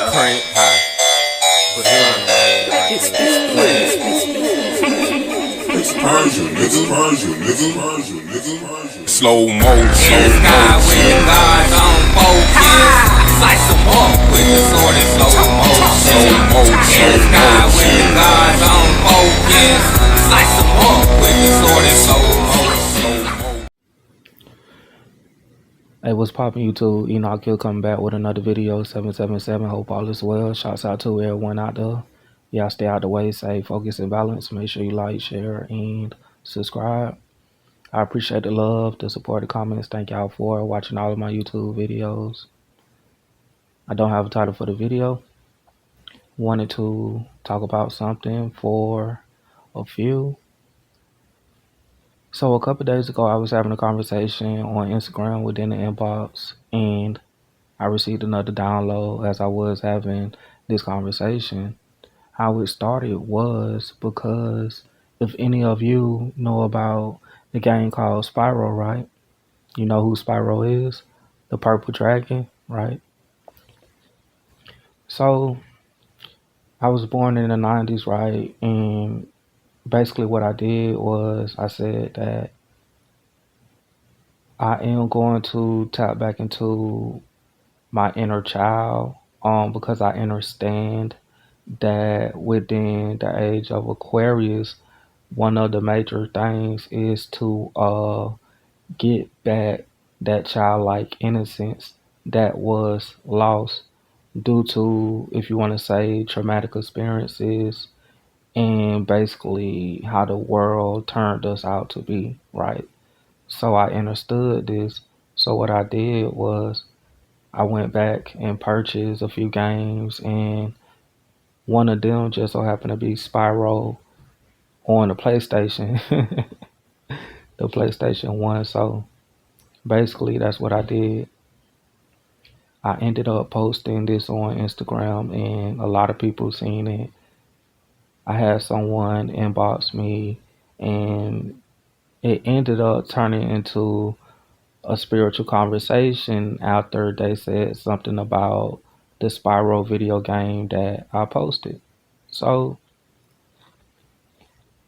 Crank high. Put a sign on my head like slow motion. In the sky with the gods on focus. Slice them up with the sword in slow motion. In the sky with the gods on focus. Slice them up with the sword in slow motion. Hey, what's poppin' YouTube? Enoch Hill coming back with another video, 777. Hope all is well. Shouts out to everyone out there. Y'all stay out the way, stay focused and balanced. Make sure you like, share, and subscribe. I appreciate the love, the support, the comments. Thank y'all for watching all of my YouTube videos. I don't have a title for the video. Wanted to talk about something for a few. So a couple days ago, I was having a conversation on Instagram within the inbox, and I received another download as I was having this conversation. How it started was because if any of you know about the game called Spyro, right? You know who Spyro is? The purple dragon, right? So I was born in the 90s, right? And basically what I did was I said that I am going to tap back into my inner child because I understand that within the age of Aquarius, one of the major things is to get back that childlike innocence that was lost due to, if you want to say, traumatic experiences and basically how the world turned us out to be, right? So I understood this. So what I did was I went back and purchased a few games, and one of them just so happened to be Spyro on the PlayStation, the PlayStation 1. So basically, that's what I did. I ended up posting this on Instagram, and a lot of people seen it. I had someone inbox me, and it ended up turning into a spiritual conversation after they said something about the Spyro video game that I posted. So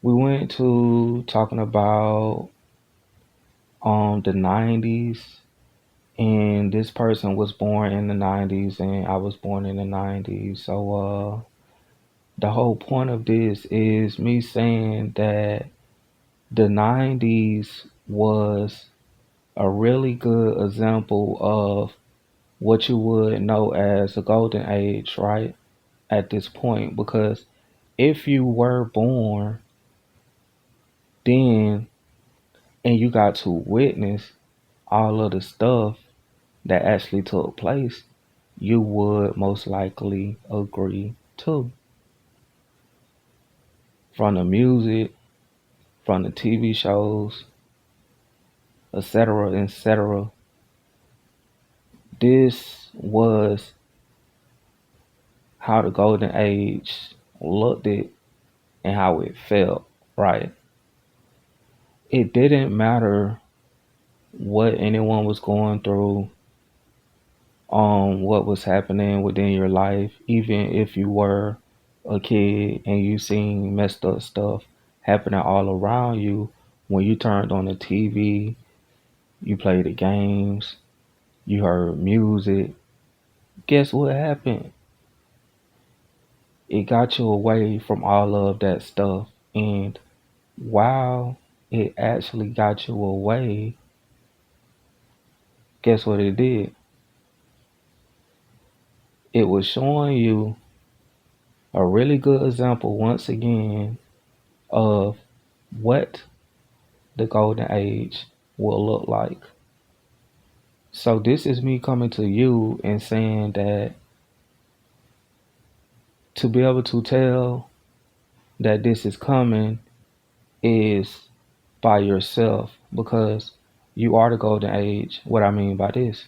we went to talking about the 90s, and this person was born in the 90s and I was born in the 90s. So the whole point of this is me saying that the 90s was a really good example of what you would know as a golden age, right? At this point, because if you were born then and you got to witness all of the stuff that actually took place, you would most likely agree too. From the music, from the TV shows, etc., etc. This was how the golden age looked it and how it felt, right? It didn't matter what anyone was going through, what was happening within your life, even if you were a kid and you seen messed up stuff happening all around you. When you turned on the TV, you played the games, you heard music, guess what happened? It got you away from all of that stuff. And while it actually got you away, guess what it did? It was showing you a really good example once again of what the golden age will look like. So this is me coming to you and saying that to be able to tell that this is coming is by yourself, because you are the golden age. What I mean by this,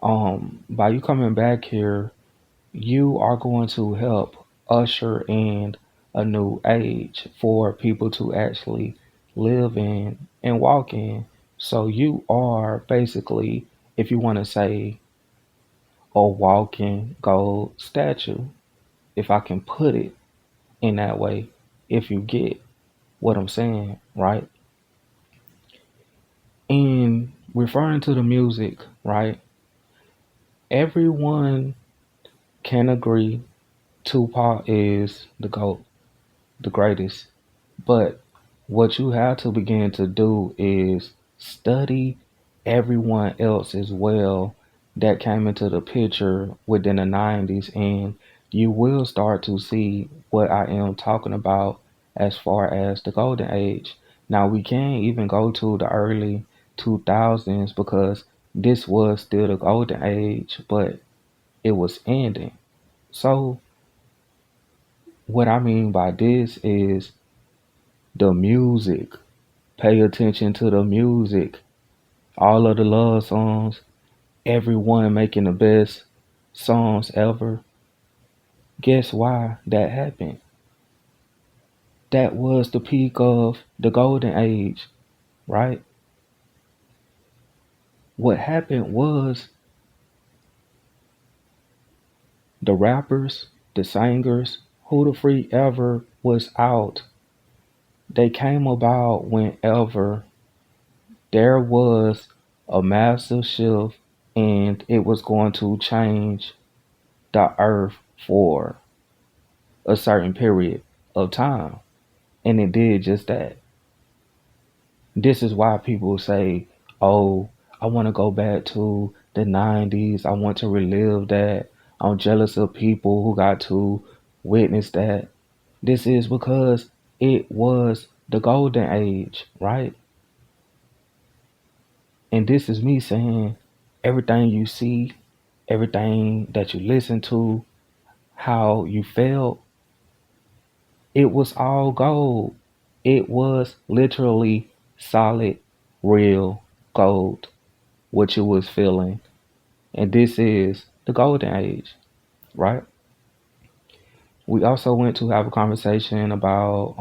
by you coming back here, you are going to help usher in a new age for people to actually live in and walk in. So you are basically, if you want to say, a walking gold statue, if I can put it in that way, if you get what I'm saying, right? In referring to the music, right? Everyone can agree Tupac is the GOAT, the greatest. But what you have to begin to do is study everyone else as well that came into the picture within the 90s, and you will start to see what I am talking about as far as the golden age. Now, we can't even go to the early 2000s because this was still the golden age, but it was ending. So, what I mean by this is the music. Pay attention to the music. All of the love songs, everyone making the best songs ever. Guess why that happened? That was the peak of the golden age, right? What happened was the rappers, the singers, who the freak ever was out. They came about whenever there was a massive shift and it was going to change the earth for a certain period of time. And it did just that. This is why people say, oh, I want to go back to the 90s. I want to relive that. I'm jealous of people who got to witness that. This is because it was the golden age, right? And this is me saying everything you see, everything that you listen to, how you felt, it was all gold. It was literally solid, real gold, what you was feeling. And this is the golden age, right? We also went to have a conversation about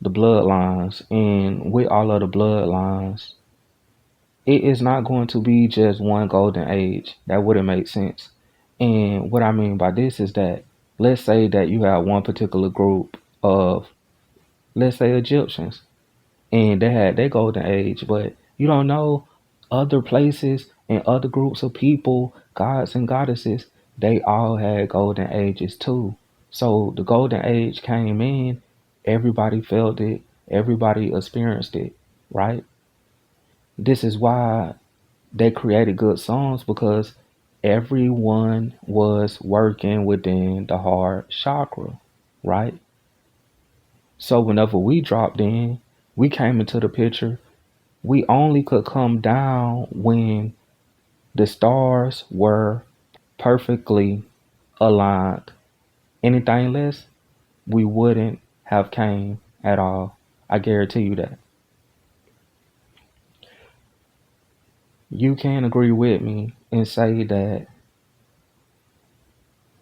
the bloodlines. And with all of the bloodlines, it is not going to be just one golden age. That wouldn't make sense. And what I mean by this is that let's say that you have one particular group of, let's say, Egyptians, and they had their golden age, but you don't know other places and other groups of people, gods and goddesses, they all had golden ages too. So the golden age came in, everybody felt it, everybody experienced it, right? This is why they created good songs because everyone was working within the heart chakra, right? So whenever we dropped in, we came into the picture, we only could come down when the stars were perfectly aligned. Anything less, we wouldn't have came at all. I guarantee you that. You can agree with me and say that,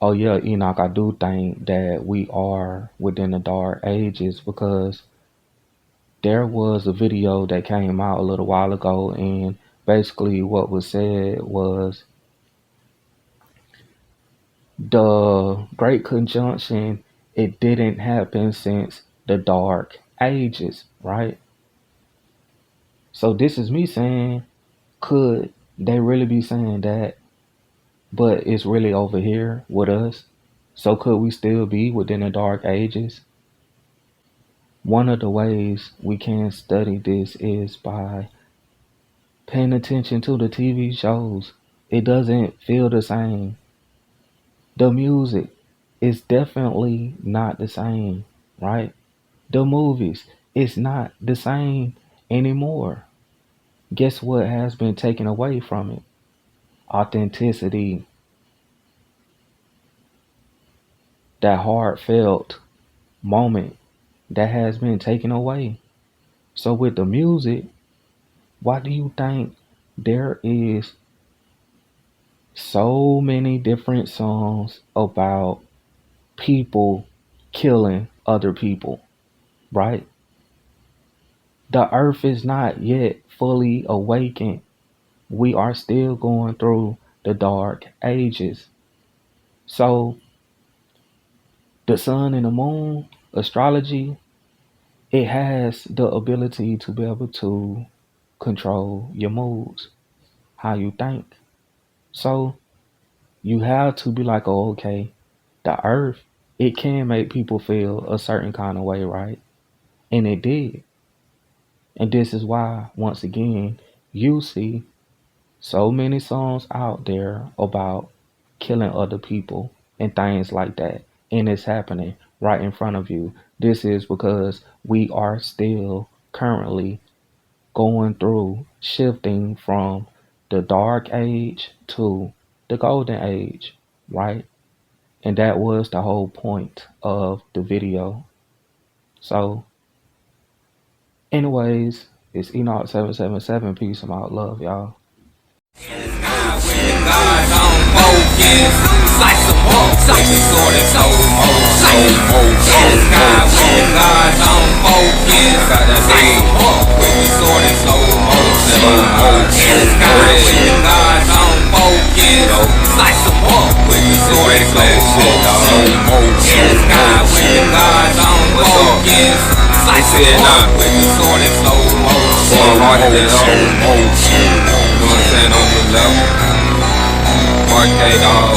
oh yeah, Enoch, I do think that we are within the dark ages because there was a video that came out a little while ago, and basically what was said was the Great Conjunction, it didn't happen since the Dark Ages, right? So this is me saying, could they really be saying that, but it's really over here with us? So could we still be within the Dark Ages? One of the ways we can study this is by paying attention to the TV shows. It doesn't feel the same. The music is definitely not the same, right? The movies, it's not the same anymore. Guess what has been taken away from it? Authenticity, that heartfelt moment that has been taken away. So with the music, why do you think there is so many different songs about people killing other people, right? The earth is not yet fully awakened. we are still going through the dark ages. So the sun and the moon, astrology, it has the ability to be able to control your moods, how you think. So you have to be like, oh, okay, the earth, it can make people feel a certain kind of way, right? And it did. And this is why, once again, you see so many songs out there about killing other people and things like that. And it's happening right in front of you. This is because we are still currently going through shifting from the dark age to the golden age, right? And that was the whole point of the video. So, anyways, it's Enoch 777. Peace and out. Love, y'all. When God don't focus, slice them up, slice the sword in slow motion. God, when God don't focus, slice them up with the sword in slow motion. God, when God don't focus, slice them up with the sword in slow motion. God, when God don't focus, slice them up with the sword in slow motion. You know what I'm saying, on the level. Arcade, dog.